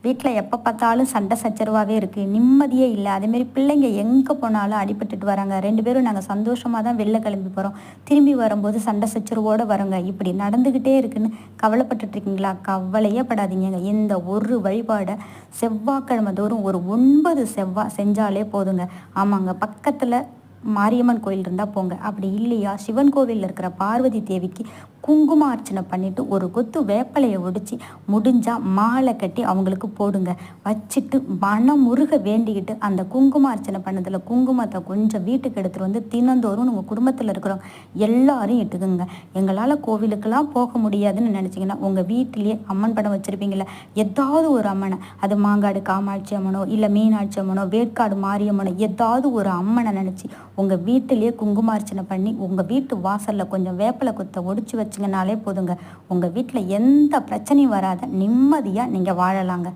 வீட்டில் எப்போ பார்த்தாலும் சண்டை சச்சரவாகவே இருக்குது, நிம்மதியே இல்லை. அதேமாரி பிள்ளைங்க எங்கே போனாலும் அடிபட்டுட்டு வராங்க. 2 பேரும் நாங்கள் சந்தோஷமாக தான் வெளில கிளம்பி போகிறோம், திரும்பி வரும்போது சண்டை சச்சரவோடு வரோங்க. இப்படி நடந்துக்கிட்டே இருக்குன்னு கவலைப்பட்டுட்ருக்கீங்களா? கவலையே படாதீங்க. இந்த ஒரு வழிபாடை செவ்வாய்க்கிழமை தோறும் ஒரு 9 செவ்வாய் செஞ்சாலே போதுங்க. ஆமாங்க, பக்கத்தில் மாரியம்மன் கோயில் இருந்தால் போங்க. அப்படி இல்லையா, சிவன் கோவிலில் இருக்கிற பார்வதி தேவிக்கு குங்கும அர்ச்சனை பண்ணிவிட்டு ஒரு கொத்து வேப்பலையை ஒடிச்சு முடிஞ்சால் மாலை கட்டி அவங்களுக்கு போடுங்க. வச்சுட்டு மனம் முருக வேண்டிக்கிட்டு அந்த குங்கும அர்ச்சனை பண்ணதில் குங்குமத்தை கொஞ்சம் வீட்டுக்கு எடுத்துகிட்டு வந்து தினந்தோறும் உங்கள் குடும்பத்தில் இருக்கிறவங்க எல்லாரும் இட்டுக்குங்க. எங்களால் கோவிலுக்கெல்லாம் போக முடியாதுன்னு நினச்சிங்கன்னா உங்கள் வீட்டிலேயே அம்மன் படம் வச்சுருப்பீங்கள, ஏதாவது ஒரு அம்மனை, அது மாங்காடு காமாட்சி அம்மனோ இல்லை மீனாட்சி அம்மனோ வேட்காடு மாரியம்மனோ ஏதாவது ஒரு அம்மனை நினச்சி உங்கள் வீட்டிலேயே குங்குமார்ச்சனை பண்ணி உங்கள் வீட்டு வாசலில் கொஞ்சம் வேப்பலை கொத்தை ஒடிச்சு வச்சிங்கனாலே போதுங்க. உங்கள் வீட்டில் எந்த பிரச்சனையும் வராத நிம்மதியாக நீங்கள் வாழலாங்க.